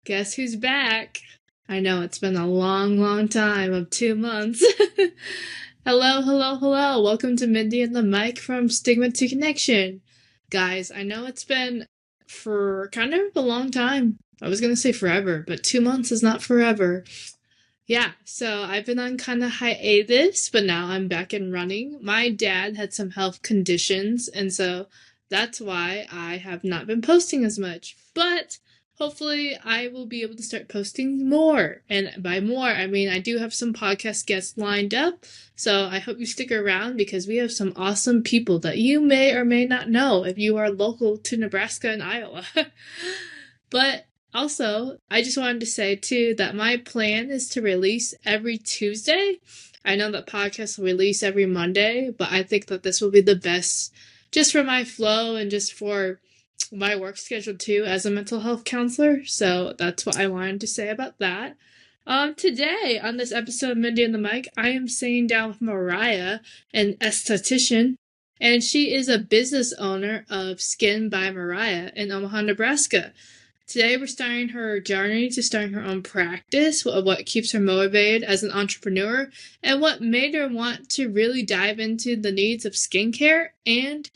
Guess who's back? I know it's been a long time of 2 months. Hello. Welcome to Mindi and the mic from Stigma to Connection. Guys, I know it's been for kind of a long time. I was going to say forever, but 2 months is not forever. Yeah, so I've been on kind of hiatus, but now I'm back and running. My dad had some health conditions, and so that's why I have not been posting as much. But hopefully I will be able to start posting more. And by more, I mean I do have some podcast guests lined up. So I hope you stick around because we have some awesome people that you may or may not know if you are local to Nebraska and Iowa. But also, I just wanted to say too that my plan is to release every Tuesday. I know that podcasts will release every Monday, but I think that this will be the best just for my flow and just for my work schedule too as a mental health counselor. So that's what I wanted to say about that. Today on this episode of Mindi and the Mic, I am sitting down with Mariah, an esthetician, and she is a business owner of Skin by Mariah in Omaha, Nebraska. Today we're starting her journey to starting her own practice, what keeps her motivated as an entrepreneur, and what made her want to really dive into the needs of skincare and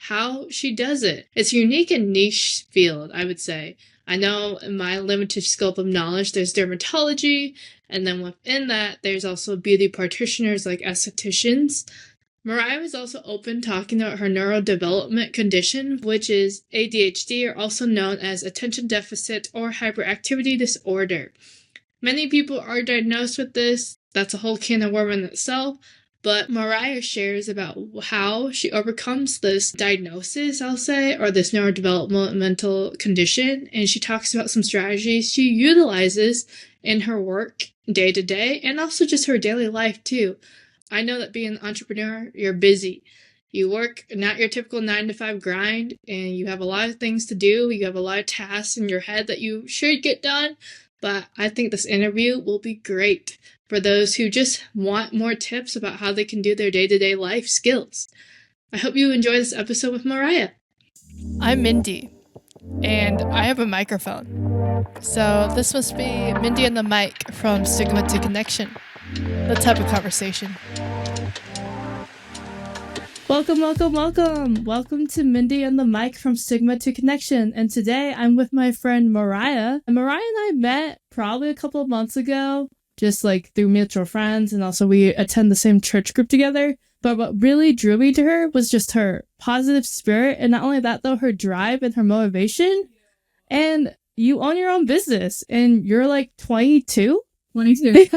how she does it. It's a unique and niche field, I would say. I know in my limited scope of knowledge, there's dermatology, and then within that, there's also beauty practitioners like estheticians. Mariah was also open talking about her neurodevelopment condition, which is ADHD, or also known as attention deficit or hyperactivity disorder. Many people are diagnosed with this. That's a whole can of worms in itself. But Mariah shares about how she overcomes this diagnosis, I'll say, or this neurodevelopmental condition. And she talks about some strategies she utilizes in her work day to day and also just her daily life too. I know that being an entrepreneur, you're busy. You work not your typical 9-to-5 grind and you have a lot of things to do. You have a lot of tasks in your head that you should get done. But I think this interview will be great for those who just want more tips about how they can do their day-to-day life skills. I hope you enjoy this episode with Mariah. I'm Mindi, and I have a microphone. So this must be Mindi and the mic from Stigma to Connection. Let's have a conversation. Welcome to Mindi and the mic from Stigma to Connection. And today I'm with my friend Mariah. And Mariah and I met probably a couple of months ago, just like through mutual friends. And also we attend the same church group together. But what really drew me to her was just her positive spirit. And not only that, though, her drive and her motivation. And you own your own business and you're like 22? 22.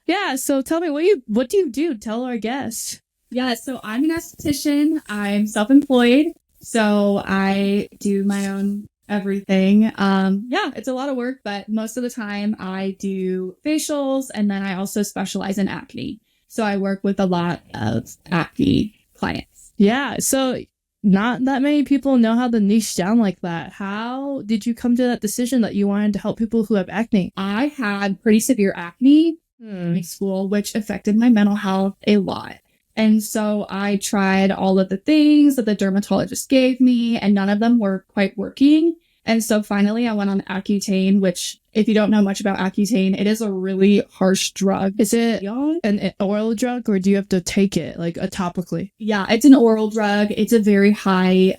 Yeah. So tell me, what do you do? Tell our guests. Yeah, so I'm an esthetician. I'm self-employed, so I do my own everything. Yeah, it's a lot of work, but most of the time I do facials, and then I also specialize in acne. So I work with a lot of acne clients. Yeah, so not that many people know how to niche down like that. How did you come to that decision that you wanted to help people who have acne? I had pretty severe acne in high school, which affected my mental health a lot. And so I tried all of the things that the dermatologist gave me, and none of them were quite working. And so finally I went on Accutane, which, if you don't know much about Accutane, it is a really harsh drug. Is it an oral drug, or do you have to take it like topically? Yeah, it's an oral drug. It's a very high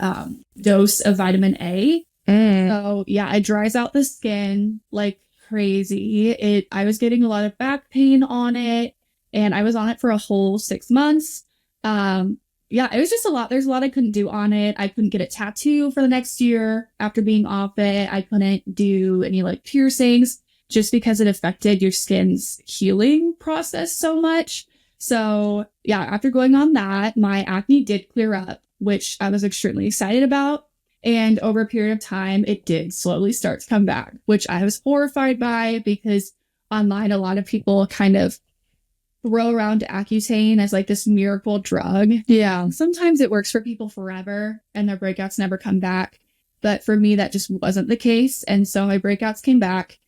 dose of vitamin A. So yeah, it dries out the skin like crazy. I was getting a lot of back pain on it. And I was on it for a whole 6 months. Yeah, it was just a lot. There's a lot I couldn't do on it. I couldn't get a tattoo for the next year after being off it. I couldn't do any like piercings just because it affected your skin's healing process so much. So yeah, after going on that, my acne did clear up, which I was extremely excited about. And over a period of time, it did slowly start to come back, which I was horrified by because online, a lot of people kind of throw around Accutane as like this miracle drug. Yeah. Sometimes it works for people forever and their breakouts never come back. But for me, that just wasn't the case. And so my breakouts came back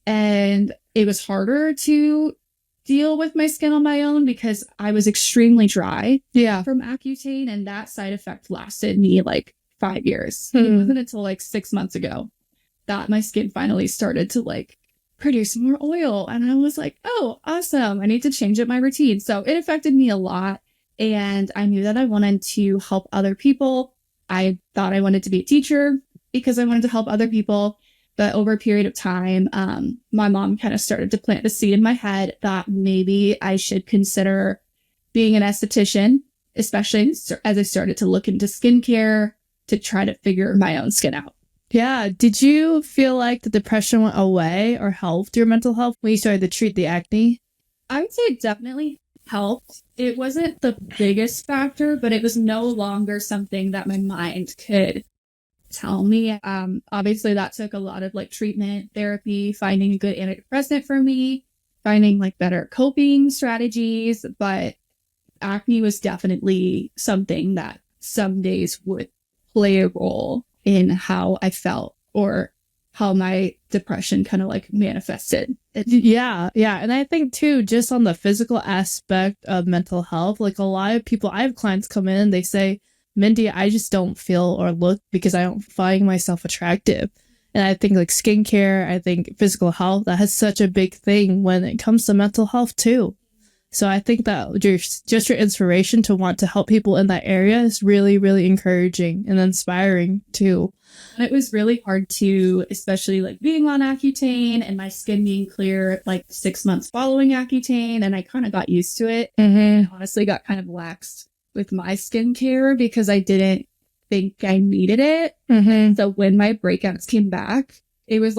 and it was harder to deal with my skin on my own because I was extremely dry from Accutane. And that side effect lasted me like 5 years. It wasn't until like 6 months ago that my skin finally started to like produce more oil. And I was like, oh, awesome. I need to change up my routine. So it affected me a lot. And I knew that I wanted to help other people. I thought I wanted to be a teacher because I wanted to help other people. But over a period of time, my mom kind of started to plant the seed in my head that maybe I should consider being an esthetician, especially as I started to look into skincare to try to figure my own skin out. Yeah. Did you feel like the depression went away or helped your mental health when you started to treat the acne? I would say it definitely helped. It wasn't the biggest factor, but it was no longer something that my mind could tell me. Obviously that took a lot of like treatment, therapy, finding a good antidepressant for me, finding like better coping strategies, but acne was definitely something that some days would play a role in how I felt or how my depression kind of like manifested. Yeah. And I think too, just on the physical aspect of mental health, like a lot of people, I have clients come in and they say, Mindi, I just don't feel or look because I don't find myself attractive. And I think like skincare, I think physical health, that has such a big thing when it comes to mental health too. So I think that just your inspiration to want to help people in that area is really, really encouraging and inspiring too. And it was really hard to, especially like being on Accutane and my skin being clear like 6 months following Accutane. And I kind of got used to it. Mm-hmm. I honestly got kind of lax with my skincare because I didn't think I needed it. Mm-hmm. So when my breakouts came back, it was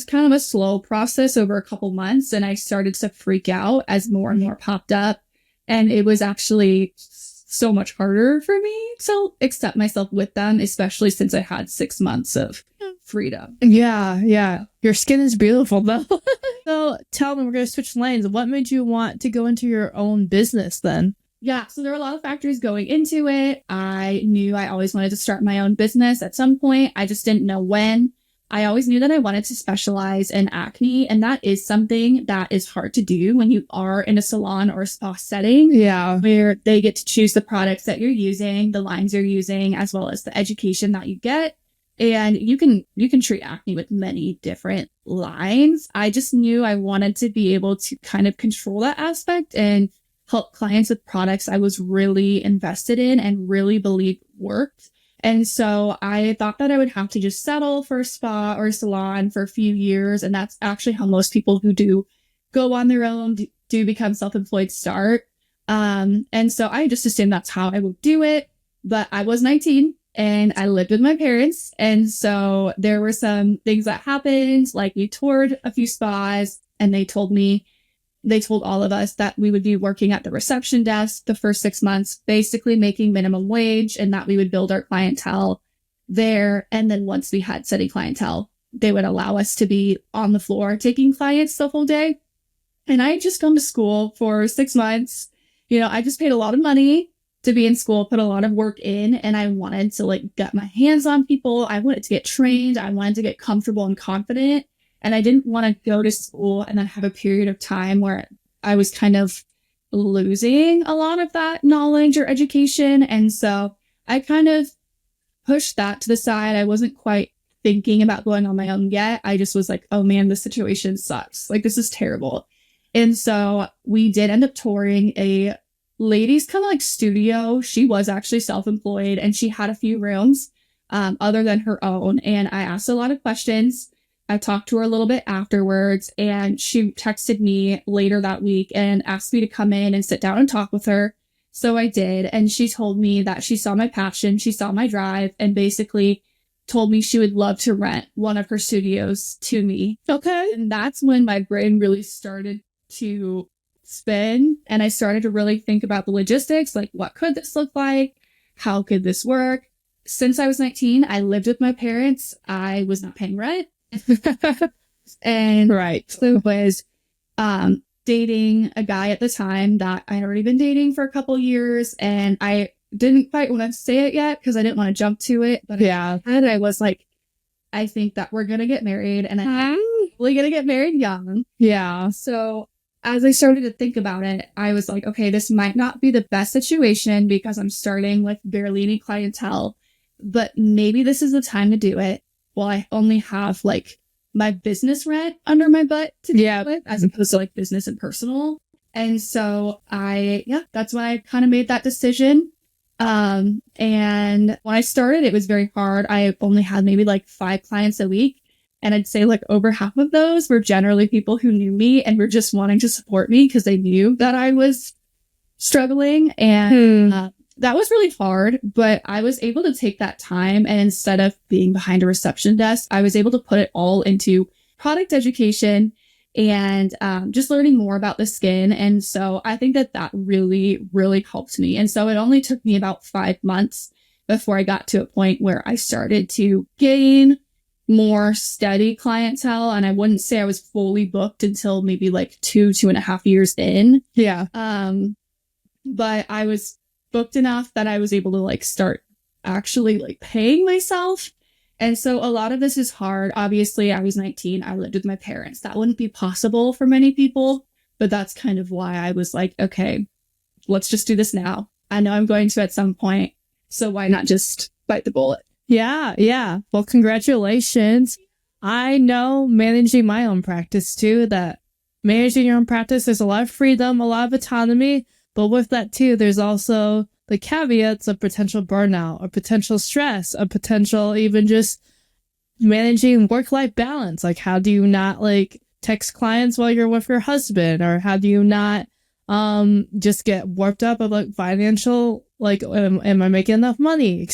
kind of a slow process over a couple months. And I started to freak out as more and more popped up. And it was actually so much harder for me to accept myself with them, especially since I had 6 months of freedom. Yeah. Your skin is beautiful though. So tell me, we're going to switch lanes. What made you want to go into your own business then? Yeah, so there were a lot of factors going into it. I knew I always wanted to start my own business at some point. I just didn't know when. I always knew that I wanted to specialize in acne, and that is something that is hard to do when you are in a salon or a spa setting. Yeah. Where they get to choose the products that you're using, the lines you're using, as well as the education that you get. And you can treat acne with many different lines. I just knew I wanted to be able to kind of control that aspect and help clients with products I was really invested in and really believed worked. And so I thought that I would have to just settle for a spa or a salon for a few years. And that's actually how most people who do go on their own do become self-employed start. And so I just assumed that's how I would do it. But I was 19 and I lived with my parents. And so there were some things that happened, like we toured a few spas and they told all of us that we would be working at the reception desk the first 6 months, basically making minimum wage, and that we would build our clientele there. And then once we had steady clientele, they would allow us to be on the floor taking clients the whole day. And I had just gone to school for 6 months. I just paid a lot of money to be in school, put a lot of work in, and I wanted to like get my hands on people. I wanted to get trained. I wanted to get comfortable and confident. And I didn't want to go to school and then have a period of time where I was kind of losing a lot of that knowledge or education. And so I kind of pushed that to the side. I wasn't quite thinking about going on my own yet. I just was like, oh man, this situation sucks. Like, this is terrible. And so we did end up touring a lady's kind of like studio. She was actually self-employed and she had a few rooms other than her own. And I asked a lot of questions. I talked to her a little bit afterwards, and she texted me later that week and asked me to come in and sit down and talk with her. So I did. And she told me that she saw my passion, she saw my drive, and basically told me she would love to rent one of her studios to me. Okay. And that's when my brain really started to spin. And I started to really think about the logistics, like what could this look like? How could this work? Since I was 19, I lived with my parents. I was not paying rent. And right. So was dating a guy at the time that I had already been dating for a couple years, and I didn't quite want to say it yet because I didn't want to jump to it. But yeah, and I was like, I think that we're gonna get married, and I'm really gonna get married young. Yeah. So as I started to think about it, I was like, okay, this might not be the best situation because I'm starting with barely any clientele, but maybe this is the time to do it. well, I only have like my business rent under my butt to deal with, as opposed to like business and personal. And so that's when I kind of made that decision. And when I started, it was very hard. I only had maybe like 5 clients a week. And I'd say like over half of those were generally people who knew me and were just wanting to support me because they knew that I was struggling. And that was really hard, but I was able to take that time, and instead of being behind a reception desk, I was able to put it all into product education and just learning more about the skin. And so I think that really, really helped me. And so it only took me about 5 months before I got to a point where I started to gain more steady clientele. And I wouldn't say I was fully booked until maybe like 2.5 years in. Yeah. But I was booked enough that I was able to like start actually like paying myself. And so a lot of this is hard. Obviously, I was 19. I lived with my parents. That wouldn't be possible for many people, but that's kind of why I was like, okay, let's just do this now. I know I'm going to at some point, so why not just bite the bullet? Yeah. Well, congratulations. I know managing my own practice too, that managing your own practice, there's a lot of freedom, a lot of autonomy, but with that too, there's also the caveats of potential burnout, or potential stress, or potential even just managing work-life balance. Like, how do you not like text clients while you're with your husband? Or how do you not just get warped up of like financial, like, am I making enough money, et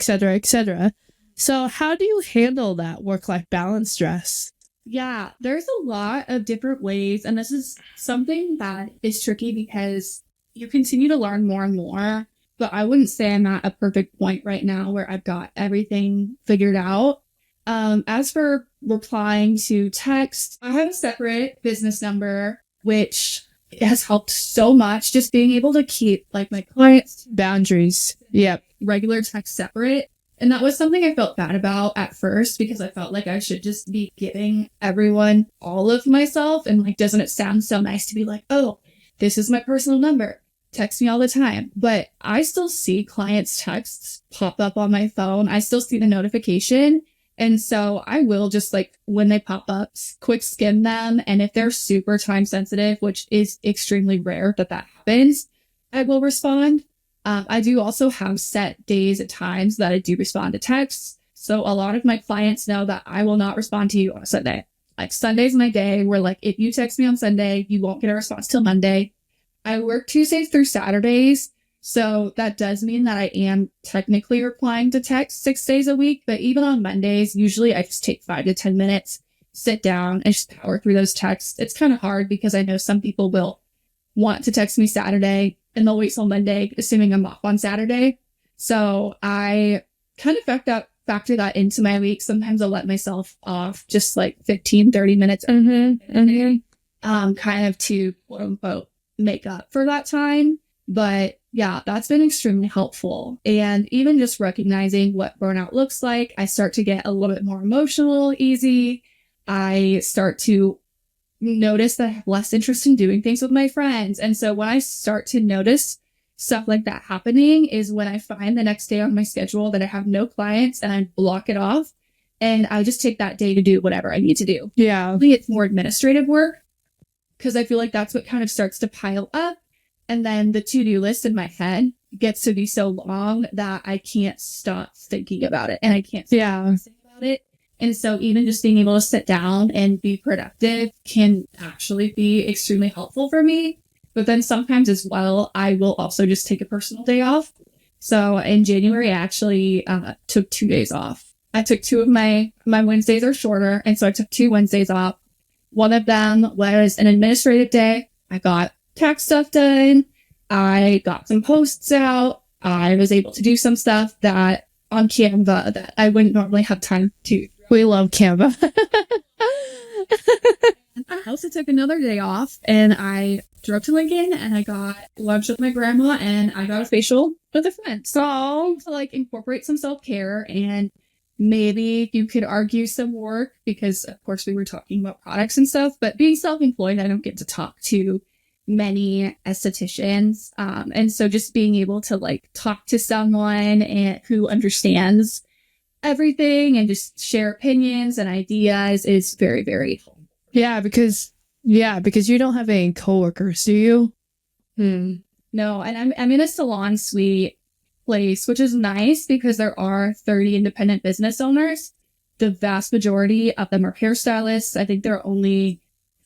cetera. So how do you handle that work-life balance stress? Yeah, there's a lot of different ways. And this is something that is tricky because you continue to learn more and more. But I wouldn't say I'm at a perfect point right now where I've got everything figured out. As for replying to text, I have a separate business number, which has helped so much. Just being able to keep like my clients' Boundaries. Yep. regular text separate. And that was something I felt bad about at first because I felt like I should just be giving everyone all of myself. And like, doesn't it sound so nice to be like, oh, this is my personal number. Text me all the time. But I still see clients' texts pop up on my phone. I still see the notification. And so I will just like, when they pop up, quick skim them. And if they're super time sensitive, which is extremely rare that happens, I will respond. I do also have set days and times that I do respond to texts. So a lot of my clients know that I will not respond to you on a Sunday. Like, Sunday's my day where like, if you text me on Sunday, you won't get a response till Monday. I work Tuesdays through Saturdays. So that does mean that I am technically replying to text 6 days a week. But even on Mondays, usually I just take 5 to 10 minutes, sit down and just power through those texts. It's kind of hard because I know some people will want to text me Saturday and they'll wait till Monday, assuming I'm off on Saturday. So I kind of factor that into my week. Sometimes I'll let myself off just like 15, 30 minutes, kind of to quote unquote make up for that time. But yeah, that's been extremely helpful. And even just recognizing what burnout looks like, I start to get a little bit more emotional, easy. I start to notice that I have less interest in doing things with my friends. And so when I start to notice stuff like that happening is when I find the next day on my schedule that I have no clients and I block it off and I just take that day to do whatever I need to do. Yeah. I think it's more administrative work because I feel like that's what kind of starts to pile up. And then the to-do list in my head gets to be so long that I can't stop thinking about it and I can't stop thinking about it. And so even just being able to sit down and be productive can actually be extremely helpful for me. But then sometimes as well, I will also just take a personal day off. So in January, I actually took 2 days off. I took 2 of my Wednesdays are shorter. And so I took 2 Wednesdays off. One of them was an administrative day. I got tax stuff done. I got some posts out. I was able to do some stuff that on Canva that I wouldn't normally have time to. We love Canva. I also took another day off and I drove to Lincoln and I got lunch with my grandma and I got a facial with a friend. So to like incorporate some self-care and maybe you could argue some work because of course we were talking about products and stuff, but being self-employed, I don't get to talk to many estheticians. And so just being able to like talk to someone who understands everything and just share opinions and ideas is very, very helpful. Yeah, because you don't have any coworkers, do you? No, and I'm in a salon suite place, which is nice because there are 30 independent business owners. The vast majority of them are hairstylists. I think there are only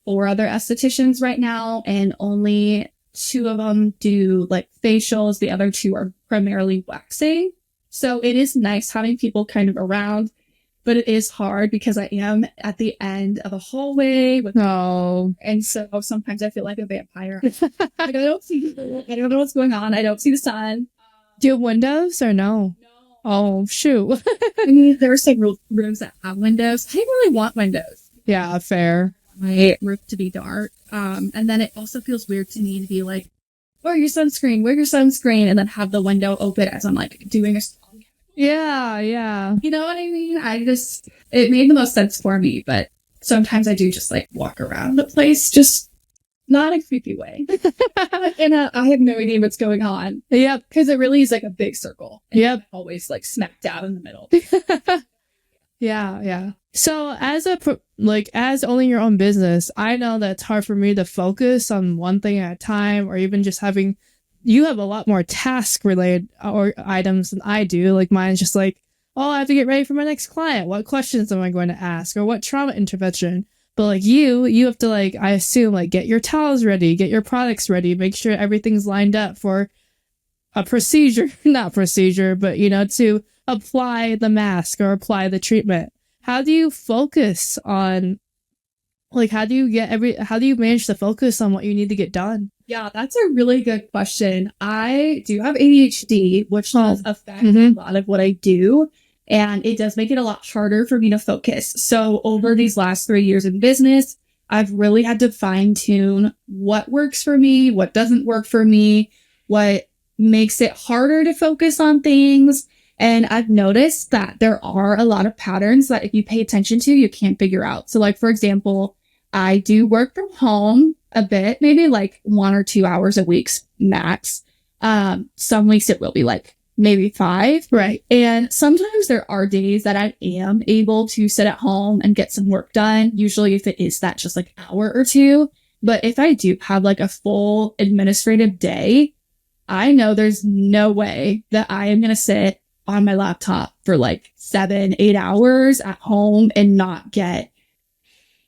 4 other estheticians right now, and only 2 of them do like facials. The other 2 are primarily waxing. So it is nice having people kind of around, but it is hard because I am at the end of a hallway and so sometimes I feel like a vampire. Like, I don't know what's going on. I don't see the sun. Do you have windows or no? No. Oh, shoot. I mean, there are several rooms that have windows. I didn't really want windows. Yeah, fair. My roof to be dark. And then it also feels weird to me to be like, wear your sunscreen, and then have the window open as I'm like doing a song. Yeah. You know what I mean? It made the most sense for me, but sometimes I do just like walk around the place, just not in a creepy way. And I have no idea what's going on. Yep. Because it really is like a big circle. And Yep. I'm always like smack down in the middle. Yeah. So as as owning your own business, I know that it's hard for me to focus on one thing at a time, or even just you have a lot more task related or items than I do. Like mine's just like, oh, I have to get ready for my next client. What questions am I going to ask, or what trauma intervention? But like you have to like, I assume like get your towels ready, get your products ready, make sure everything's lined up for a not procedure, but to apply the mask or apply the treatment. How do you focus on, like, how do you manage to focus on what you need to get done? Yeah, that's a really good question. I do have ADHD, which does affect a lot of what I do, and it does make it a lot harder for me to focus. So over these last 3 years in business, I've really had to fine tune what works for me, what doesn't work for me, what makes it harder to focus on things. And I've noticed that there are a lot of patterns that if you pay attention to, you can't figure out. So like, for example, I do work from home a bit, maybe like 1 or 2 hours a week max. Some weeks it will be like maybe 5. Right. And sometimes there are days that I am able to sit at home and get some work done. Usually if it is that just like hour or 2. But if I do have like a full administrative day, I know there's no way that I am going to sit on my laptop for like 7-8 hours at home and not get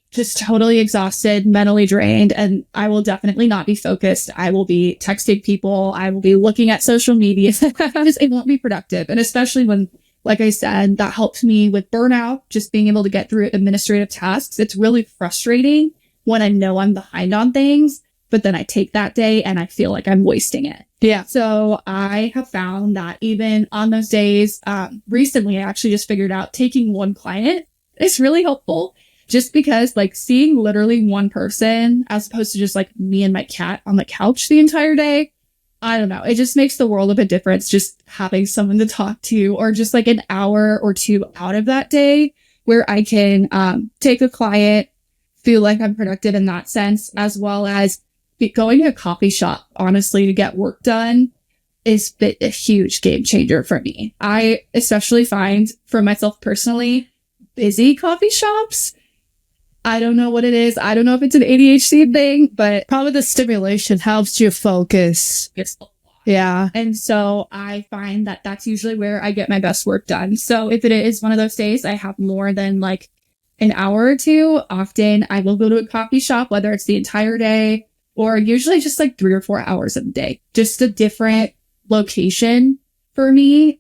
just totally exhausted, mentally drained, and I will definitely not be focused. I will be texting people. I will be looking at social media. It won't be productive. And especially when, like I said, that helps me with burnout, just being able to get through administrative tasks. It's really frustrating when I know I'm behind on things, but then I take that day and I feel like I'm wasting it. Yeah. So I have found that even on those days, recently, I actually just figured out taking one client is really helpful, just because like seeing literally one person as opposed to just like me and my cat on the couch the entire day. I don't know. It just makes the world of a difference just having someone to talk to, or just like an hour or 2 out of that day where I can take a client, feel like I'm productive in that sense, as well as going to a coffee shop, honestly, to get work done is a huge game changer for me. I especially find for myself personally, busy coffee shops, I don't know what it is. I don't know if it's an ADHD thing, but probably the stimulation helps you focus. It's a lot. Yeah. And so I find that that's usually where I get my best work done. So if it is one of those days I have more than like an hour or 2, often I will go to a coffee shop, whether it's the entire day or usually just like 3 or 4 hours of the day, just a different location for me.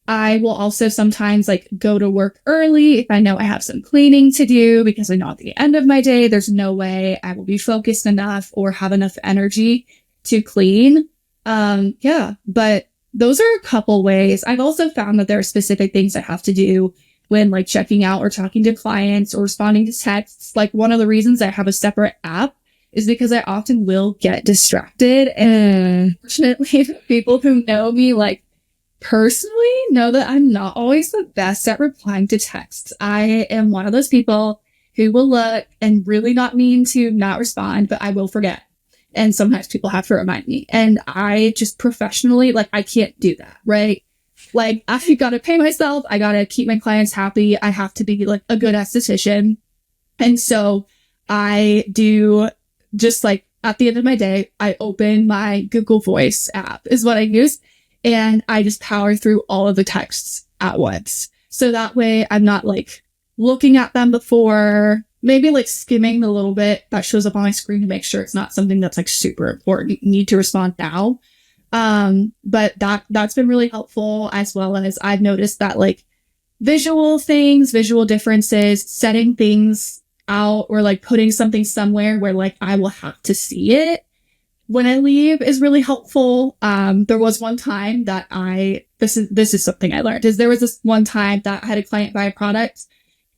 I will also sometimes like go to work early if I know I have some cleaning to do, because I know at the end of my day, there's no way I will be focused enough or have enough energy to clean. But those are a couple ways. I've also found that there are specific things I have to do when like checking out or talking to clients or responding to texts. Like one of the reasons I have a separate app is because I often will get distracted. And fortunately, people who know me like personally know that I'm not always the best at replying to texts. I am one of those people who will look and really not mean to not respond, but I will forget. And sometimes people have to remind me. And I just professionally, like, I can't do that, right? Like, I gotta pay myself. I gotta keep my clients happy. I have to be like a good esthetician. And so I do just like at the end of my day, I open my Google Voice app is what I use. And I just power through all of the texts at once. So that way I'm not like looking at them before, maybe like skimming the little bit that shows up on my screen to make sure it's not something that's like super important, need to respond now. But that's been really helpful, as well as I've noticed that like visual things, visual differences, setting things out or like putting something somewhere where like I will have to see it when I leave is really helpful. There was one time that this is something I learned is there was this one time that I had a client buy a product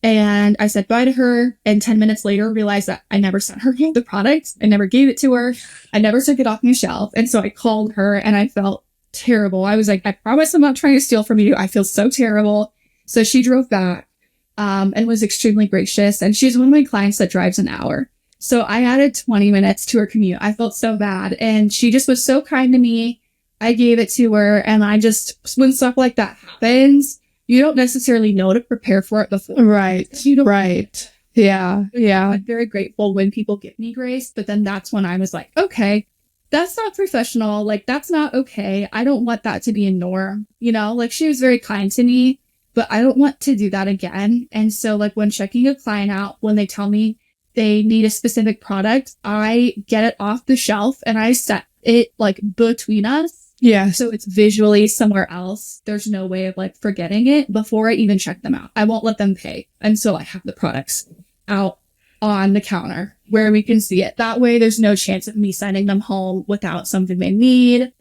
and I said bye to her, and 10 minutes later realized that I never sent her the product. I never gave it to her. I never took it off my shelf. And so I called her and I felt terrible. I was like, I promise I'm not trying to steal from you. I feel so terrible. So she drove back, and was extremely gracious. And she's one of my clients that drives an hour. So I added 20 minutes to her commute. I felt so bad. And she just was so kind to me. I gave it to her. And I just, when stuff like that happens, you don't necessarily know to prepare for it before. Right. You don't. Right. Yeah. Yeah. I'm very grateful when people give me grace. But then that's when I was like, okay, that's not professional. Like, that's not okay. I don't want that to be a norm. You know, like she was very kind to me, but I don't want to do that again. And so like when checking a client out, when they tell me they need a specific product, I get it off the shelf and I set it like between us. Yeah. So it's visually somewhere else. There's no way of like forgetting it before I even check them out. I won't let them pay until I have the products out on the counter where we can see it. That way there's no chance of me sending them home without something they need.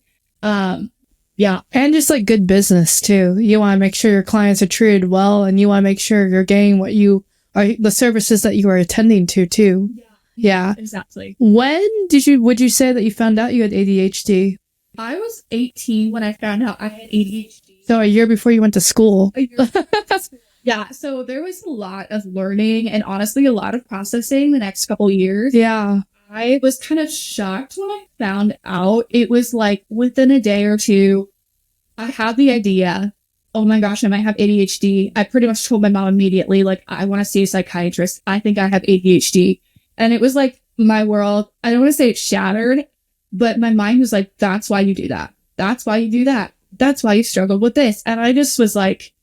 Yeah. And just like good business too. You want to make sure your clients are treated well, and you want to make sure you're getting what you are, the services that you are attending to too. Yeah. Exactly. When would you say that you found out you had ADHD? I was 18 when I found out I had ADHD. So a year before you went to school. Yeah. So there was a lot of learning and honestly a lot of processing the next couple years. Yeah. I was kind of shocked when I found out. It was like within a day or two, I had the idea, oh my gosh, I might have ADHD. I pretty much told my mom immediately, like, I want to see a psychiatrist. I think I have ADHD. And it was like my world, I don't want to say it shattered, but my mind was like, that's why you do that. That's why you do that. That's why you struggled with this. And I just was like,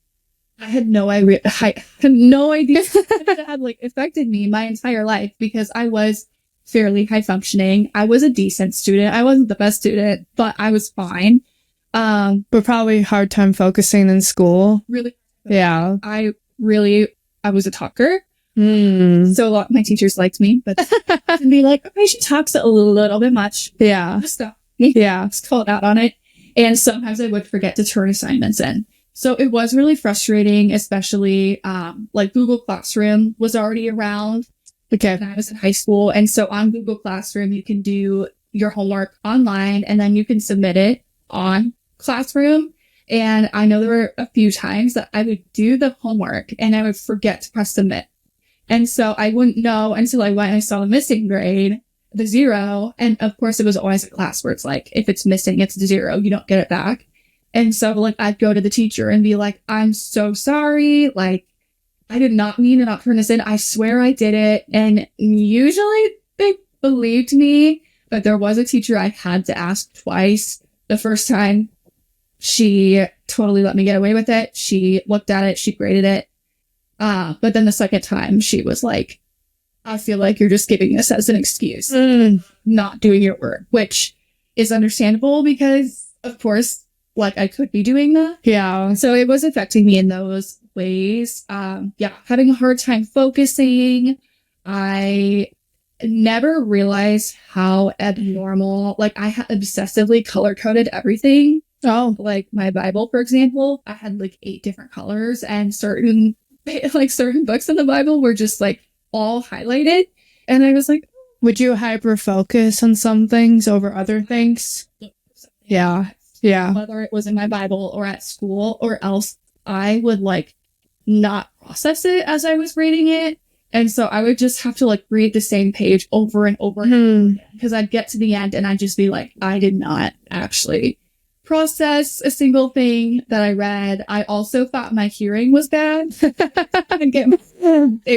I had no idea. I had no idea it had like affected me my entire life because I was fairly high functioning. I was a decent student. I wasn't the best student, but I was fine. But probably hard time focusing in school. Really? Yeah. I was a talker. Mm. So a lot of my teachers liked me, but and be like, okay, she talks a little bit much. Yeah. Just stop. Yeah. Just called out on it. And sometimes I would forget to turn assignments in. So it was really frustrating, especially, like Google Classroom was already around. Okay. When I was in high school. And so on Google Classroom, you can do your homework online and then you can submit it on Classroom. And I know there were a few times that I would do the homework and I would forget to press submit. And so I wouldn't know until I went and I saw the missing grade, the 0. And of course it was always a class where it's like, if it's missing, it's 0. You don't get it back. And so like I'd go to the teacher and be like, I'm so sorry. Like, I did not mean to not turn this in. I swear I did it. And usually they believed me, but there was a teacher I had to ask twice. The first time, she totally let me get away with it. She looked at it. She graded it. But then the second time, she was like, I feel like you're just giving this as an excuse, not doing your work, which is understandable because, of course, like I could be doing that. Yeah. So it was affecting me in those ways. Having a hard time focusing. I never realized how abnormal, like I had obsessively color coded everything. Oh, Like my Bible, for example, I had like 8 different colors and certain books in the Bible were just like all highlighted. And I was like, would you hyper focus on some things over other things? Yeah. Yeah. whether it was in my Bible or at school, or else I would like not process it as I was reading it. And so I would just have to like read the same page over and over because I'd get to the end and I'd just be like, I did not actually process a single thing that I read. I also thought my hearing was bad. It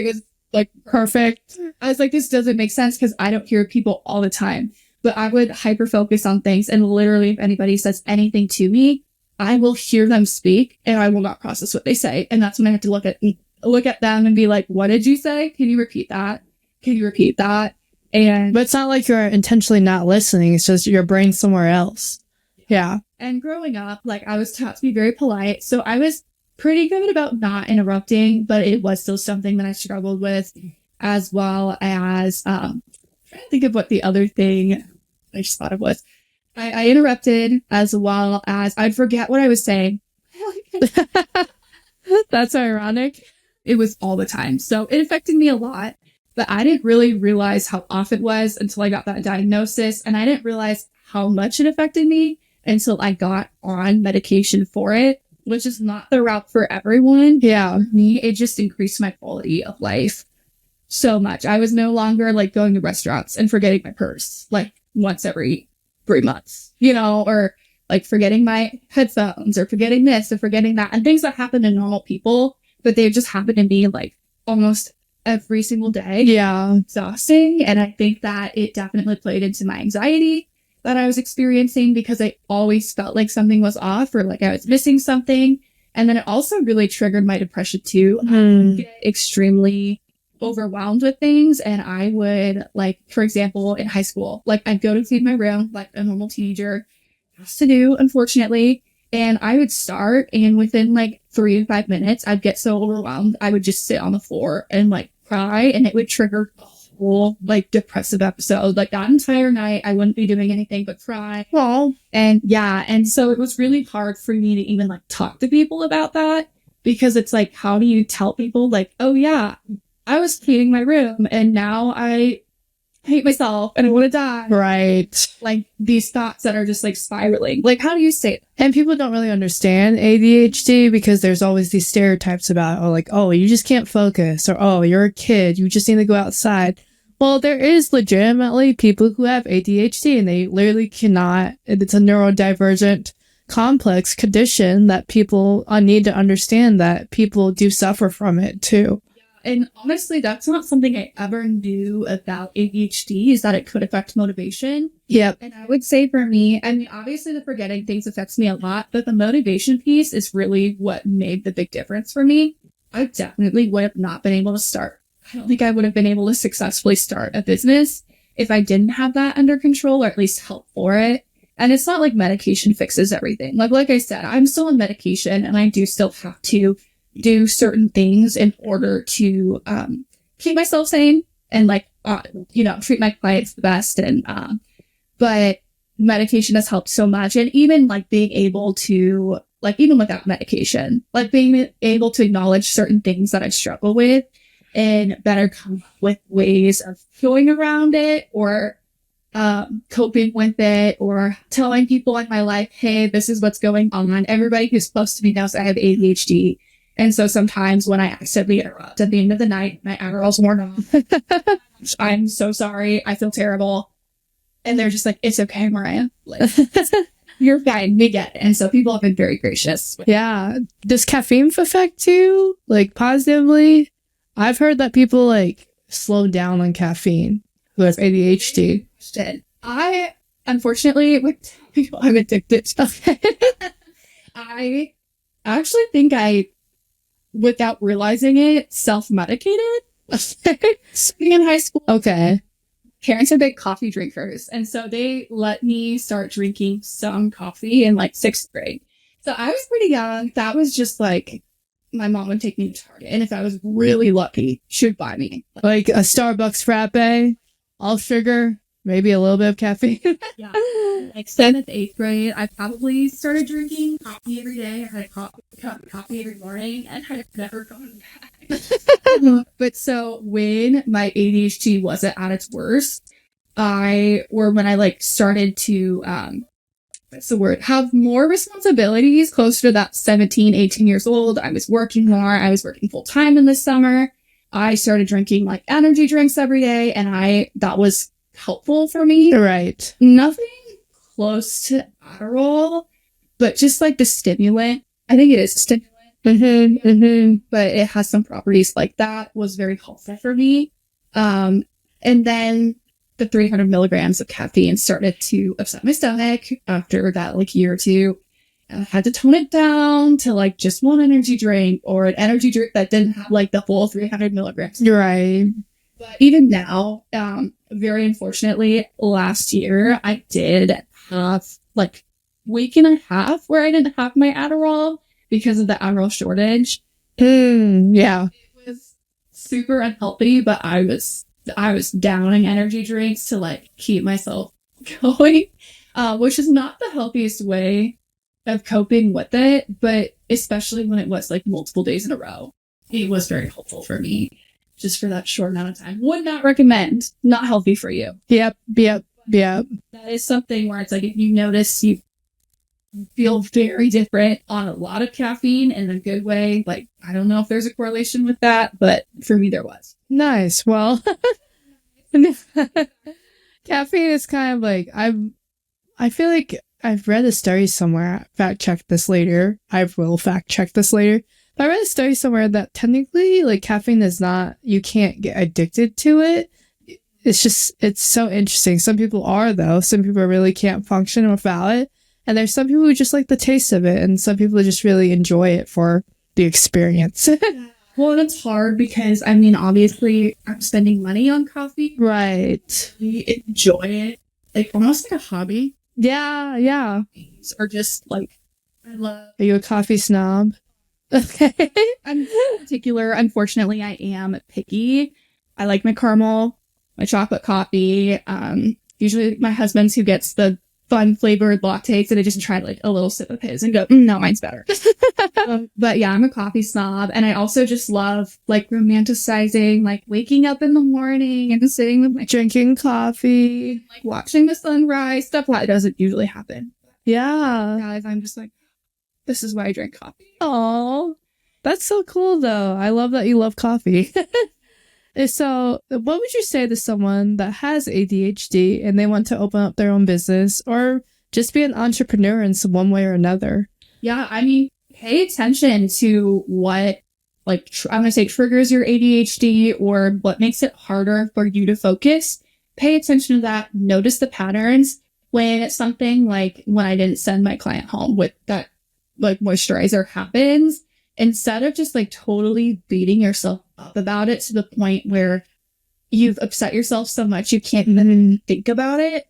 was like perfect. I was like, this doesn't make sense because I don't hear people all the time. But I would hyper focus on things, and literally if anybody says anything to me, I will hear them speak and I will not process what they say. And that's when I have to look at them and be like, what did you say? Can you repeat that? Can you repeat that? But it's not like you're intentionally not listening. It's just your brain's somewhere else. Yeah. And growing up, like, I was taught to be very polite. So I was pretty good about not interrupting, but it was still something that I struggled with, as well as, I'm trying to think of what the other thing I just thought of was. I interrupted, as well as I'd forget what I was saying. That's ironic. It was all the time. So it affected me a lot, but I didn't really realize how off it was until I got that diagnosis. And I didn't realize how much it affected me until I got on medication for it, which is not the route for everyone. Yeah. For me, it just increased my quality of life so much. I was no longer like going to restaurants and forgetting my purse like once every 3 months, or like forgetting my headphones or forgetting this or forgetting that, and things that happen to normal people, but they just happen to me like almost every single day. Yeah. Exhausting. And I think that it definitely played into my anxiety that I was experiencing, because I always felt like something was off or like I was missing something. And then it also really triggered my depression too. I would get extremely overwhelmed with things, and I would, like, for example, in high school, like, I'd go to clean my room like a normal teenager has to do, unfortunately, and I would start, and within like 3 to 5 minutes I'd get so overwhelmed I would just sit on the floor and like cry, and it would trigger a whole like depressive episode. Like that entire night I wouldn't be doing anything but cry. Well, And yeah, and so it was really hard for me to even like talk to people about that, because it's like, how do you tell people like, oh yeah, I was cleaning my room and now I hate myself and I want to die. right. Like these thoughts that are just like spiraling. Like, how do you say that? And people don't really understand ADHD because there's always these stereotypes about, oh, you just can't focus, or, oh, you're a kid, you just need to go outside. Well, there is legitimately people who have ADHD and they literally cannot. It's a neurodivergent complex condition that people need to understand, that people do suffer from it too. And honestly, that's not something I ever knew about ADHD, is that it could affect motivation. Yep. And I would say for me, I mean, obviously the forgetting things affects me a lot, but the motivation piece is really what made the big difference for me. I definitely would have not been able to start. I don't think I would have been able to successfully start a business if I didn't have that under control, or at least help for it. And it's not like medication fixes everything. Like I said, I'm still on medication and I do still have to do certain things in order to keep myself sane and treat my clients the best. And but medication has helped so much. And even like being able to, like, even without medication, like being able to acknowledge certain things that I struggle with and better come up with ways of going around it, or coping with it, or telling people in my life, hey, this is what's going on. Everybody who's close to me knows I have ADHD. And so sometimes when I accidentally interrupt at the end of the night, my Adderall's worn off. I'm so sorry. I feel terrible. And they're just like, it's okay, Mariah. Like, you're fine. We get it. And so people have been very gracious. Yeah. Does caffeine affect you, like, positively? I've heard that people, like, slow down on caffeine who have ADHD. I, unfortunately, I'm addicted. I actually think without realizing it, self-medicated. In high school. Okay. Parents are big coffee drinkers, and so they let me start drinking some coffee in like 6th grade. So I was pretty young. That was just like, my mom would take me to Target, and if I was really lucky, she would buy me like a Starbucks frappe, all sugar, maybe a little bit of caffeine. Yeah. Like 7th, 8th grade, I probably started drinking coffee every day. I had a coffee every morning, and I've never gone back. But so when my ADHD wasn't at its worst, when I like started to, have more responsibilities, closer to that 17, 18 years old, I was working more. I was working full time in the summer. I started drinking like energy drinks every day, and that was helpful for me. Right. Nothing close to Adderall, but just like the stimulant, I think it is a stimulant, but it has some properties like that, was very helpful for me. And then the 300 milligrams of caffeine started to upset my stomach after that like year or two. I had to tone it down to like just one energy drink, or an energy drink that didn't have like the whole 300 milligrams. You're right. But even now, very unfortunately, last year I did have like week and a half where I didn't have my Adderall because of the Adderall shortage. Yeah. It was super unhealthy, but I was downing energy drinks to like keep myself going, which is not the healthiest way of coping with it, but especially when it was like multiple days in a row, it was very helpful for me just for that short amount of time. Would not recommend. Not healthy for you. Yep. That is something where it's like, if you notice you feel very different on a lot of caffeine in a good way, like, I don't know if there's a correlation with that, but for me there was. Nice. Well, caffeine is kind of like, I feel like I've read a study somewhere, fact check this later. I will fact check this later. But I read a study somewhere that technically, like, caffeine is not, you can't get addicted to it. It's just, it's so interesting. Some people are, though. Some people really can't function without it. And there's some people who just like the taste of it. And some people just really enjoy it for the experience. Well, it's hard because, I mean, obviously, I'm spending money on coffee. Right. We enjoy it. Like, almost like a hobby. Yeah. Or just, like, I love... Are you a coffee snob? Okay. I'm particular. Unfortunately, I am picky. I like my caramel, my chocolate coffee. Usually my husband's who gets the fun flavored lattes, and I just try like a little sip of his and go, no, mine's better. But yeah, I'm a coffee snob, and I also just love like romanticizing, like waking up in the morning and sitting with my Drinking coffee, like watching the sunrise. Stuff that doesn't usually happen. Yeah. Guys, I'm just like, this is why I drink coffee. Oh, that's so cool, though. I love that you love coffee. So, what would you say to someone that has ADHD and they want to open up their own business or just be an entrepreneur in some one way or another? Yeah, I mean, pay attention to what, like, I'm going to say triggers your ADHD or what makes it harder for you to focus. Pay attention to that. Notice the patterns. When it's something like when I didn't send my client home with that, like, moisturizer happens, instead of just like totally beating yourself up about it to the point where you've upset yourself so much you can't even think about it,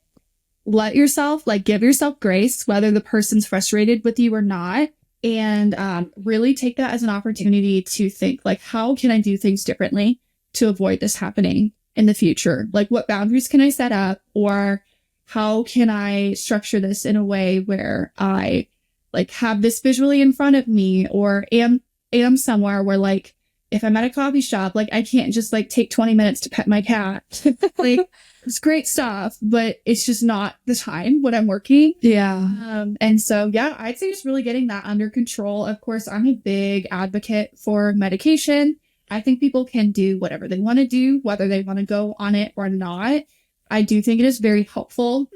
let yourself, like, give yourself grace, whether the person's frustrated with you or not, and really take that as an opportunity to think, like, how can I do things differently to avoid this happening in the future? Like, what boundaries can I set up, or how can I structure this in a way where I like have this visually in front of me, or am somewhere where, like, if I'm at a coffee shop, like, I can't just like take 20 minutes to pet my cat. Like, it's great stuff, but it's just not the time when I'm working. Yeah. And so, yeah, I'd say just really getting that under control. Of course, I'm a big advocate for medication. I think people can do whatever they want to do, whether they want to go on it or not. I do think it is very helpful,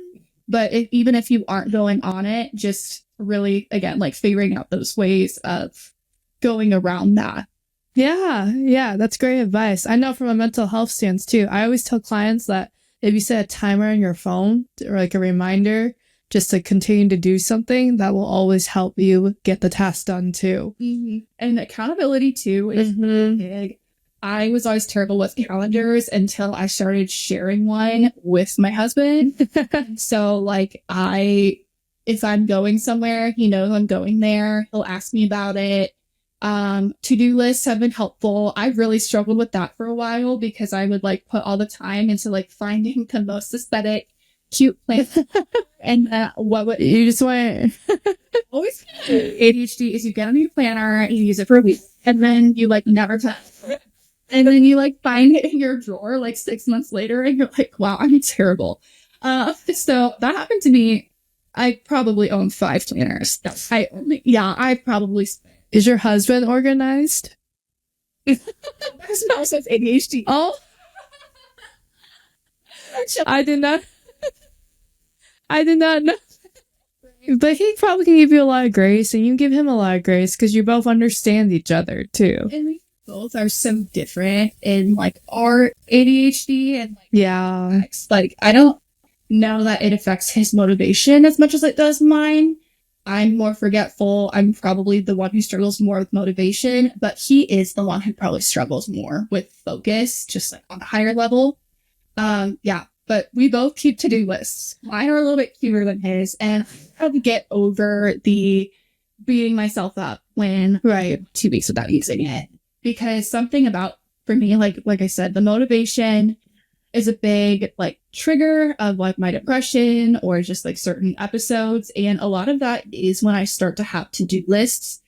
but even if you aren't going on it, just really, again, like, figuring out those ways of going around that. Yeah, that's great advice. I know from a mental health stance too. I always tell clients that if you set a timer on your phone or like a reminder just to continue to do something, that will always help you get the task done too. Mm-hmm. And accountability too is big. I was always terrible with calendars until I started sharing one with my husband. So, like, if I'm going somewhere, he knows I'm going there. He'll ask me about it. To-do lists have been helpful. I've really struggled with that for a while because I would like put all the time into like finding the most aesthetic, cute plan. And what would you just want always ADHD is you get a new planner and you use it for a week, and then you like never touch it. And then you like find it in your drawer like 6 months later and you're like, wow, I'm terrible. So that happened to me. I probably own 5 planners. I probably. Is your husband organized? My husband also has ADHD. Oh. I did not know. But he probably can give you a lot of grace, and you give him a lot of grace because you both understand each other too. And we both are so different in like our ADHD and like Yeah. like I don't know that it affects his motivation as much as it does mine. I'm more forgetful. I'm probably the one who struggles more with motivation, but he is the one who probably struggles more with focus, just like on a higher level. Yeah, but we both keep to-do lists. Mine are a little bit cuter than his, and I probably get over the beating myself up when 2 weeks without using it. Because something about, for me, like I said, the motivation is a big like trigger of like my depression or just like certain episodes. And a lot of that is when I start to have to-do lists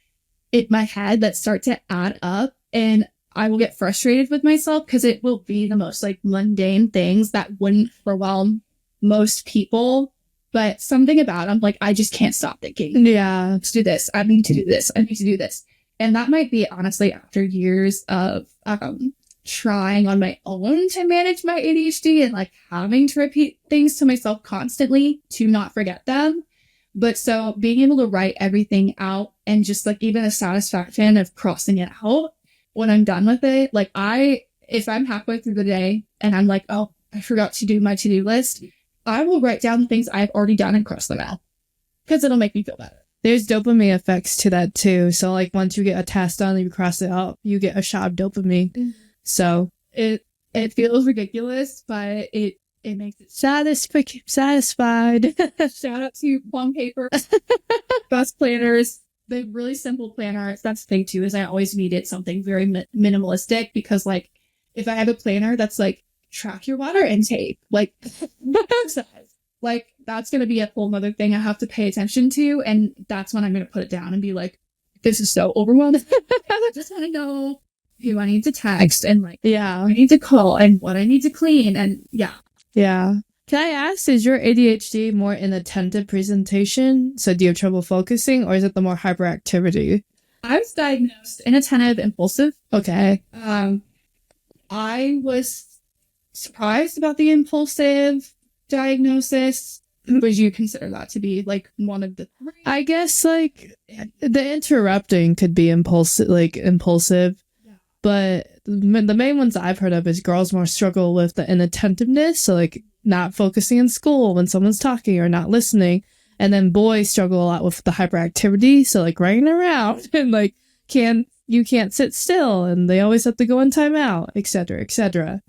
in my head that start to add up, and I will get frustrated with myself because it will be the most like mundane things that wouldn't overwhelm most people. But something about them, like, I just can't stop thinking. Yeah. Let's do this. I need to do this. I need to do this. And that might be honestly after years of trying on my own to manage my ADHD and like having to repeat things to myself constantly to not forget them. But so being able to write everything out and just like even the satisfaction of crossing it out when I'm done with it, like if I'm halfway through the day and I'm like, oh, I forgot to do my to-do list, I will write down the things I've already done and cross them out because it'll make me feel better. There's dopamine effects to that too. So like once you get a task done and you cross it out, you get a shot of dopamine. So it feels ridiculous, but it makes it satisfied. Shout out to Plum Paper, best planners. The really simple planners. That's the thing too, is I always needed something very minimalistic because like if I have a planner that's like track your water intake, like like that's gonna be a whole nother thing I have to pay attention to, and that's when I'm gonna put it down and be like, this is so overwhelming. I just want to know who I need to text and like yeah, I need to call and what I need to clean and yeah. Can I ask, is your ADHD more inattentive presentation? So do you have trouble focusing, or is it the more hyperactivity? I was diagnosed inattentive impulsive. Okay. I was surprised about the impulsive diagnosis. Would you consider that to be like one of the three? I guess like the interrupting could be impulsive, yeah. But the main ones I've heard of is girls more struggle with the inattentiveness, so like not focusing in school when someone's talking or not listening, and then boys struggle a lot with the hyperactivity, so like running around and like you can't sit still, and they always have to go in timeout, etc., etc.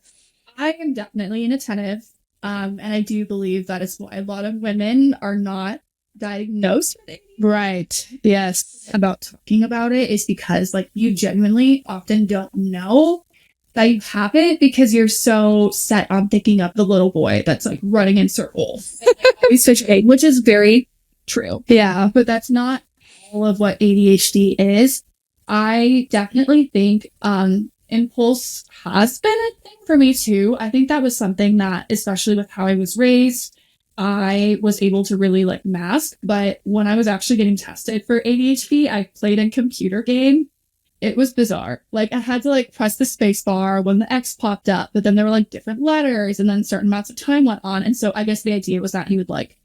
I am definitely inattentive. And I do believe that is why a lot of women are not diagnosed with it. Right. Yes. About talking about it is because like you genuinely often don't know that you have it because you're so set on thinking of the little boy that's like running in circles. Always fidgeting, which is very true. Yeah. But that's not all of what ADHD is. I definitely think impulse has been a thing for me too. I think that was something that, especially with how I was raised, I was able to really like mask. But when I was actually getting tested for ADHD, I played a computer game. It was bizarre. Like I had to like press the space bar when the X popped up, but then there were like different letters and then certain amounts of time went on. And so I guess the idea was that he would like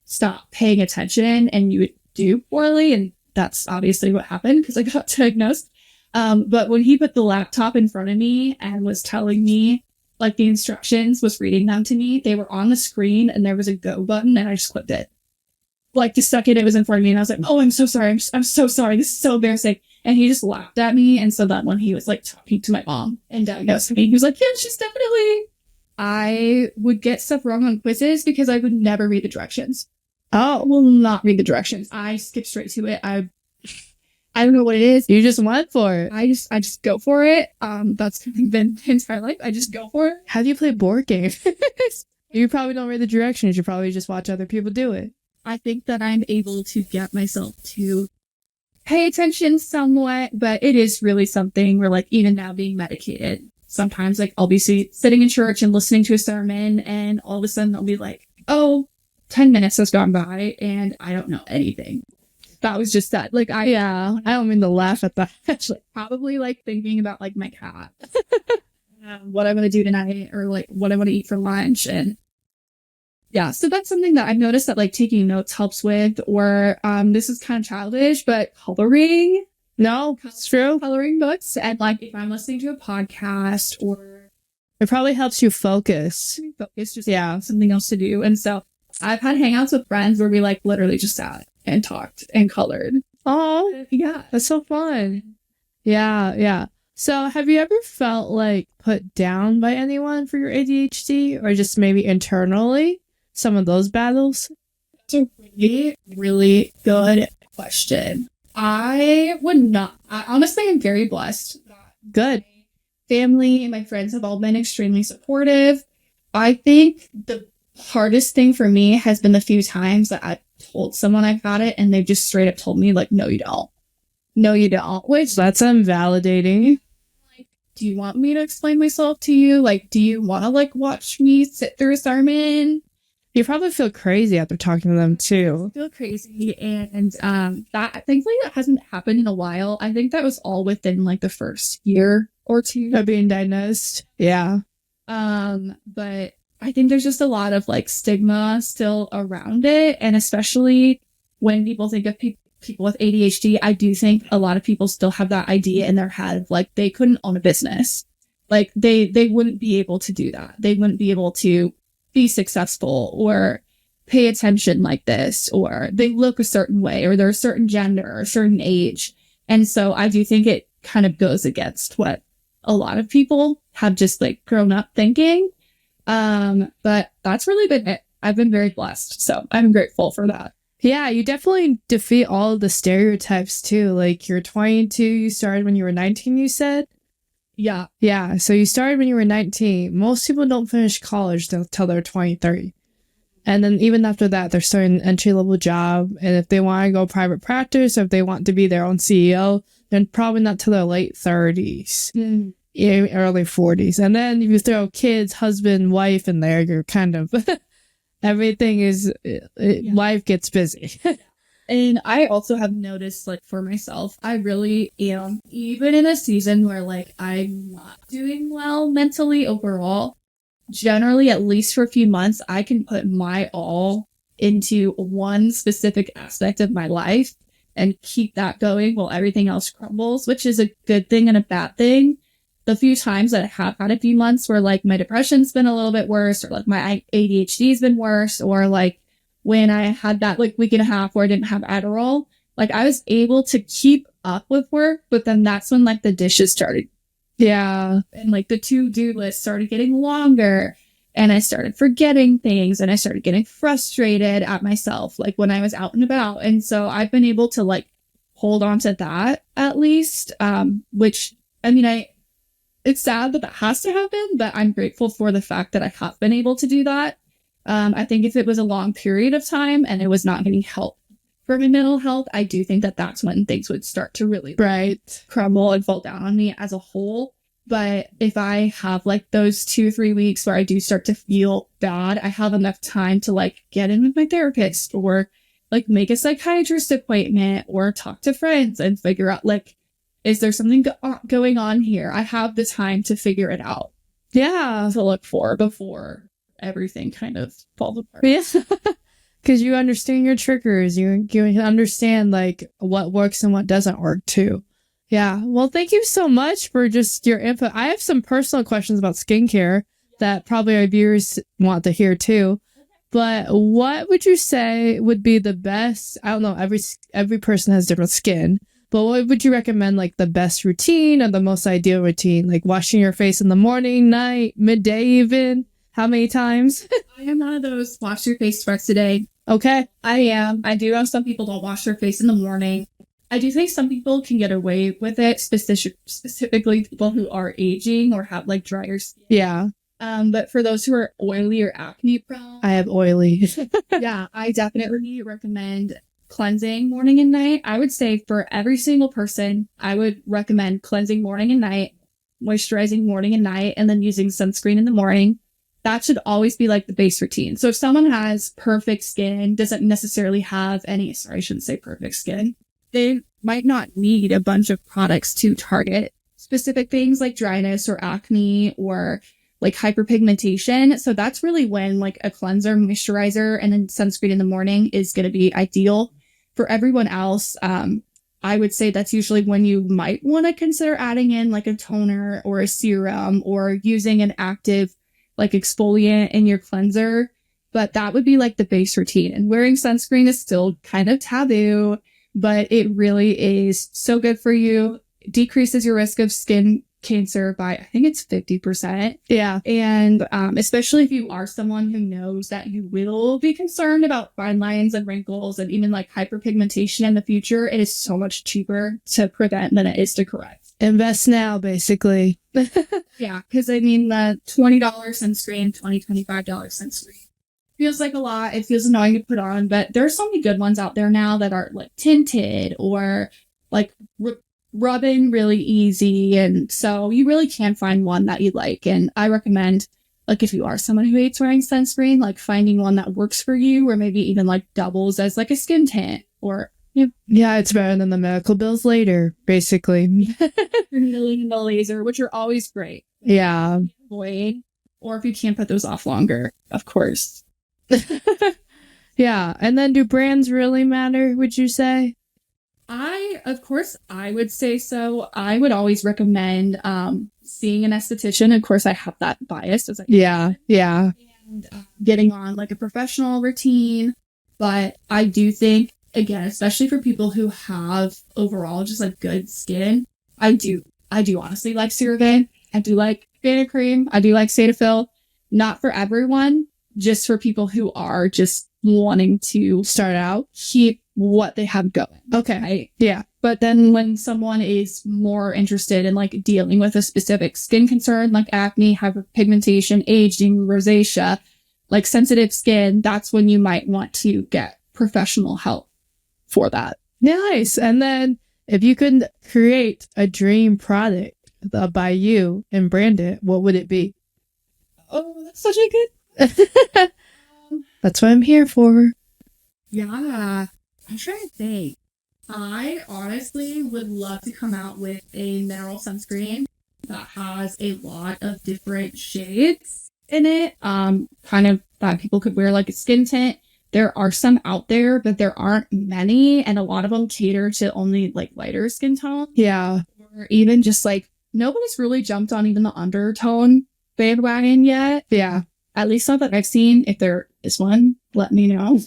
stop paying attention and you would do poorly. And that's obviously what happened because I got diagnosed. But when he put the laptop in front of me and was telling me like the instructions, was reading them to me, they were on the screen and there was a go button and I just clicked it. Like the second it was in front of me and I was like, oh, I'm so sorry. I'm so sorry. This is so embarrassing. And he just laughed at me. And so then when he was like talking to my mom and diagnosed me, he was like, yeah, she's definitely. I would get stuff wrong on quizzes because I would never read the directions. I will not read the directions. I skip straight to it. I don't know what it is. You just went for it. I just go for it. That's been the entire life. I just go for it. How do you play board games? You probably don't read the directions. You probably just watch other people do it. I think that I'm able to get myself to pay attention somewhat, but it is really something where like even now being medicated, sometimes like I'll be sitting in church and listening to a sermon and all of a sudden I'll be like, oh, 10 minutes has gone by and I don't know anything. That was just that. Like, I don't mean to laugh at that. Actually, probably like thinking about like my cat, what I'm going to do tonight or like what I want to eat for lunch. And Yeah, so that's something that I've noticed that like taking notes helps with, or this is kind of childish, but coloring. No, it's true. Coloring books, and like if I'm listening to a podcast or It probably helps you focus. it's just something else to do. And so I've had hangouts with friends where we like literally just sat and talked and colored. Oh, Yeah, that's so fun. Yeah, yeah. So have you ever felt like put down by anyone for your ADHD, or just maybe internally some of those battles? it's a really, really good question. I would not. I honestly am very blessed. Good. Family and my friends have all been extremely supportive. I think the hardest thing for me has been the few times that I've told someone I've got it and they've just straight up told me like, no, you don't. No, you don't. Which, That's invalidating. like, do you want me to explain myself to you? Like, do you want to like watch me sit through a sermon? You probably feel crazy after talking to them too. I feel crazy. And that thankfully that hasn't happened in a while. I think that was all within like the first year or two. Of being diagnosed. Yeah. But I think there's just a lot of like stigma still around it. And especially when people think of people with ADHD, I do think a lot of people still have that idea in their head of like they couldn't own a business. Like they wouldn't be able to do that. They wouldn't be able to be successful or pay attention like this, or they look a certain way, or they're a certain gender or a certain age. And so I do think it kind of goes against what a lot of people have just like grown up thinking. But that's really been it. I've been very blessed. So I'm grateful for that. Yeah, you definitely defeat all of the stereotypes too. Like you're 22, you started when you were 19, you said? Yeah. Yeah, so you started when you were 19. Most people don't finish college till they're 23. And then even after that, they're starting an entry-level job. And if they want to go private practice, or if they want to be their own CEO, then probably not till their late 30s, early 40s. And then if you throw kids, husband, wife in there, you're kind of... everything is... Life gets busy. And I also have noticed, like, for myself, I really am, even in a season where, like, I'm not doing well mentally overall, generally, at least for a few months, I can put my all into one specific aspect of my life and keep that going while everything else crumbles, which is a good thing and a bad thing. The few times that I have had a few months where, like, my depression's been a little bit worse, or, like, my ADHD's been worse, or, like, when I had that like week and a half where I didn't have Adderall, like I was able to keep up with work, but then that's when like the dishes started. Yeah. And like the to-do list started getting longer, and I started forgetting things, and I started getting frustrated at myself, like when I was out and about. And so I've been able to like hold on to that at least, which I mean, it's sad that has to happen, but I'm grateful for the fact that I have been able to do that. I think if it was a long period of time and it was not getting help for my mental health, I do think that that's when things would start to really crumble and fall down on me as a whole. But if I have like those 2-3 weeks where I do start to feel bad, I have enough time to like get in with my therapist, or like make a psychiatrist appointment, or talk to friends and figure out like, is there something going on here? I have the time to figure it out. Yeah. To look for before everything kind of falls apart. Yeah. Because you understand your triggers. You understand like what works and what doesn't work too. Yeah. Well, thank you so much for just your input. I have some personal questions about skincare that probably our viewers want to hear too. But what would you say would be the best? I don't know. Every person has different skin. But what would you recommend, like the best routine or the most ideal routine? Like washing your face in the morning, night, midday even? How many times? I am one of those wash your face twice a day. Okay. I am. I do know some people don't wash their face in the morning. I do think some people can get away with it, specifically people who are aging or have like drier skin. Yeah. But for those who are oily or acne prone, I have oily. yeah, I definitely recommend cleansing morning and night. I would say for every single person, I would recommend cleansing morning and night, moisturizing morning and night, and then using sunscreen in the morning. That should always be like the base routine. So if someone has perfect skin, doesn't necessarily have any, I shouldn't say perfect skin, they might not need a bunch of products to target specific things like dryness or acne or like hyperpigmentation. So that's really when like a cleanser, moisturizer, and then sunscreen in the morning is going to be ideal. For everyone else, I would say that's usually when you might want to consider adding in like a toner or a serum or using an active like exfoliant in your cleanser. But that would be like the base routine. And wearing sunscreen is still kind of taboo, but it really is so good for you. Decreases your risk of skin cancer by, I think it's 50%. Yeah. And especially if you are someone who knows that you will be concerned about fine lines and wrinkles and even like hyperpigmentation in the future, it is so much cheaper to prevent than it is to correct. Invest now, basically. Yeah, because I mean, the $20 sunscreen, $25 sunscreen feels like a lot. It feels annoying to put on, but there are so many good ones out there now that are like tinted or like rubbing really easy, and so you really can find one that you like. And I recommend, like, if you are someone who hates wearing sunscreen, like finding one that works for you, or maybe even like doubles as like a skin tint, or yeah, it's better than the medical bills later, basically. the laser, which are always great. Yeah. Avoid, or if you can't put those off longer, of course. Yeah, and then do brands really matter, would you say? Of course, I would say so. I would always recommend seeing an esthetician. Of course, I have that bias as yeah, and getting on like a professional routine. But I do think, again, especially for people who have overall just like good skin, I do honestly like CeraVe. I do like Vena Cream. I do like Cetaphil. Not for everyone, just for people who are just wanting to start out, keep what they have going. Okay. Right? Yeah. But then when someone is more interested in like dealing with a specific skin concern, like acne, hyperpigmentation, aging, rosacea, like sensitive skin, that's when you might want to get professional help for that. Nice. And then if you could create a dream product by you and brand it, what would it be? Oh, that's such a good... That's what I'm here for. Yeah. I'm trying to think. I honestly would love to come out with a mineral sunscreen that has a lot of different shades in it. Kind of that people could wear like a skin tint. There are some out there, but there aren't many, and a lot of them cater to only like lighter skin tone. Yeah. Or even just like nobody's really jumped on even the undertone bandwagon yet. Yeah. At least not that I've seen. If there is one, let me know.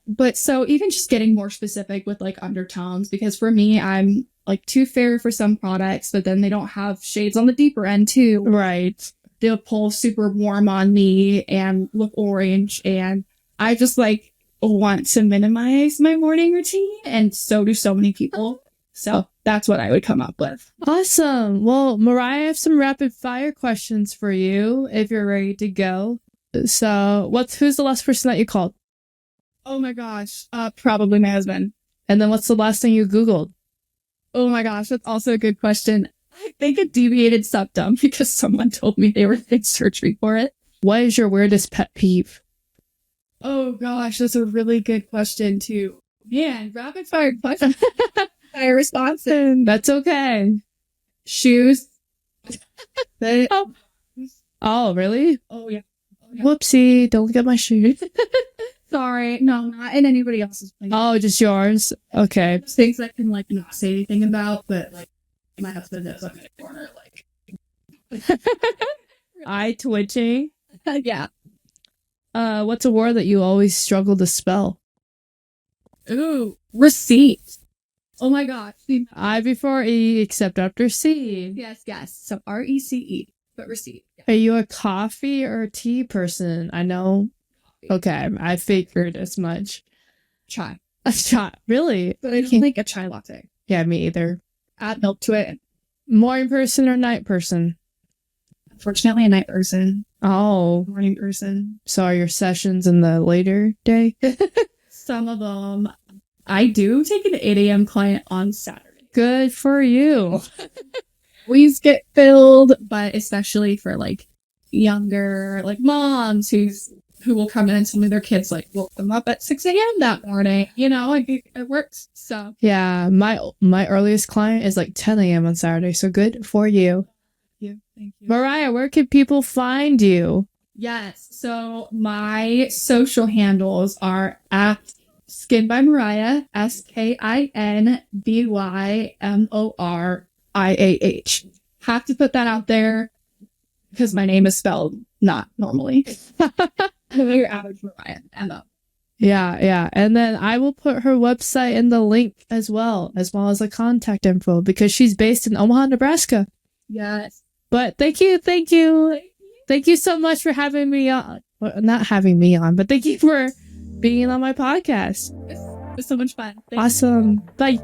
But so even just getting more specific with like undertones, because for me, I'm like too fair for some products, but then they don't have shades on the deeper end too. Right. They'll pull super warm on me and look orange. And I just like want to minimize my morning routine. And so do so many people. So that's what I would come up with. Awesome. Well, Mariah, I have some rapid fire questions for you if you're ready to go. So who's the last person that you called? Oh my gosh. Probably my husband. And then what's the last thing you Googled? Oh my gosh. That's also a good question. I think a deviated septum, because someone told me they were in surgery for it. What is your weirdest pet peeve? Oh gosh, that's a really good question too. Man, rapid fire question. Fire response. That's okay. Shoes. Oh, really? Oh yeah. Whoopsie, don't look at my shoes. Sorry. No, not in anybody else's place. Oh, just yours? Okay. Things I can like not say anything about, but like my husband knows I'm in a corner like Eye twitching. yeah. What's a word that you always struggle to spell? Ooh, receipt. Oh my gosh. I before E except after C. Yes. So RECE, but receipt. Yeah. Are you a coffee or a tea person? I know. Okay, I figured as much. Chai. A shot, really? But I don't like a chai latte. Yeah, me either. Add milk to it. Morning person or night person? Unfortunately, a night person. Oh, Morning person. so are your sessions in the later day? Some of them. I do take an 8 a.m. client on Saturday. Good for you. Always get filled, but especially for like younger like moms who will come in and tell me their kids like woke them up at 6 a.m. that morning. You know, like it works. So Yeah, my earliest client is like 10 a.m. on Saturday, so good for you. you. Thank you. Mariah, where can people find you? Yes. So my social handles are at Skin by Mariah, SkinBymoriah. Have to put that out there because my name is spelled not normally. Your average Mariah. Emma. Yeah. And then I will put her website in the link as well as the contact info because she's based in Omaha, Nebraska. Yes. But thank you so much for having me on. Well, not having me on, but thank you for being on my podcast. It was so much fun. Awesome. Bye.